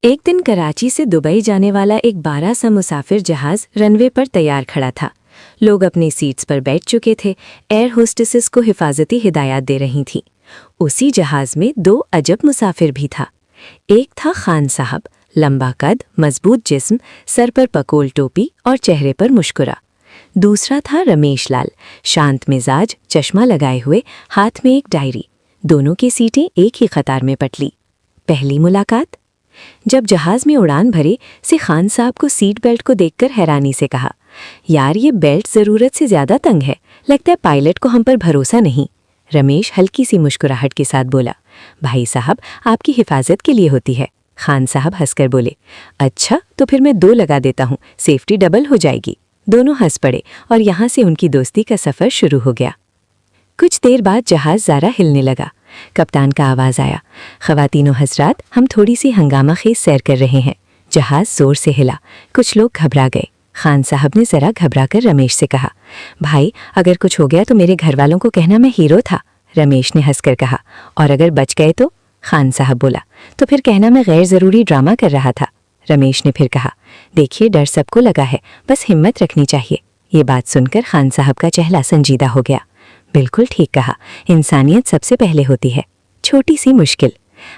एक दिन कराची से दुबई जाने वाला एक 12 मुसाफिर जहाज रनवे पर तैयार खड़ा था। लोग अपनी सीट्स पर बैठ चुके थे। एयर होस्टेसेस को हिफाजती हिदायत दे रही थीं। उसी जहाज में 2 अजब मुसाफिर भी था। एक था खान साहब, लंबा कद, मजबूत जिस्म, सर पर पकोल टोपी और चेहरे पर मुस्कुरा। दूसरा था रमेश लाल, शांत मिजाज, चश्मा लगाए हुए, हाथ में एक डायरी। दोनों की सीटें एक ही कतार में पटली। पहली मुलाकात। जब जहाज में उड़ान भरे से खान साहब को सीट बेल्ट को देखकर हैरानी से कहा, यार ये बेल्ट ज़रूरत से ज़्यादा तंग है, लगता है पायलट को हम पर भरोसा नहीं। रमेश हल्की सी मुस्कुराहट के साथ बोला, भाई साहब आपकी हिफाजत के लिए होती है। खान साहब हंसकर बोले, अच्छा तो फिर मैं 2 लगा देता हूँ, सेफ्टी डबल हो जाएगी। दोनों हंस पड़े और यहाँ से उनकी दोस्ती का सफ़र शुरू हो गया। कुछ देर बाद जहाज ज़रा हिलने लगा। कप्तान का आवाज़ आया, ख़वातीनो हज़रात, हम थोड़ी सी हंगामा खेज सैर कर रहे हैं। जहाज ज़ोर से हिला। कुछ लोग घबरा गए। खान साहब ने ज़रा घबराकर रमेश से कहा, भाई अगर कुछ हो गया तो मेरे घर वालों को कहना मैं हीरो था। रमेश ने हंसकर कहा, और अगर बच गए तो? खान साहब बोला, तो फिर कहना मैं गैर ज़रूरी ड्रामा कर रहा था। रमेश ने फिर कहा, देखिए डर सबको लगा है, बस हिम्मत रखनी चाहिए। ये बात सुनकर खान साहब का चेहरा संजीदा हो गया। बिल्कुल ठीक कहा, इंसानियत सबसे पहले होती है। छोटी सी मुश्किल।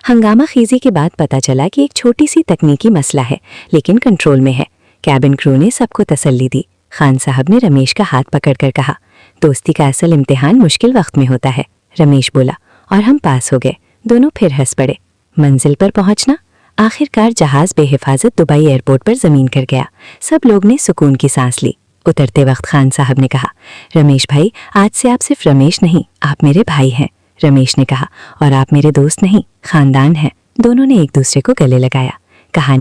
हंगामा खीजी के बाद पता चला कि एक छोटी सी तकनीकी मसला है, लेकिन कंट्रोल में है। कैबिन क्रू ने सबको तसल्ली दी। खान साहब ने रमेश का हाथ पकड़कर कहा, दोस्ती का असल इम्तिहान मुश्किल वक्त में होता है। रमेश बोला, और हम पास हो गए। दोनों फिर हंस पड़े। मंजिल पर पहुंचना। आखिरकार जहाज बेहिफाजत दुबई एयरपोर्ट पर ज़मीन कर गया। सब लोग ने सुकून की सांस ली। उतरते वक्त खान साहब ने कहा, रमेश भाई आज से आप सिर्फ रमेश नहीं, आप मेरे भाई हैं। रमेश ने कहा, और आप मेरे दोस्त नहीं, खानदान हैं। दोनों ने एक दूसरे को गले लगाया। कहानी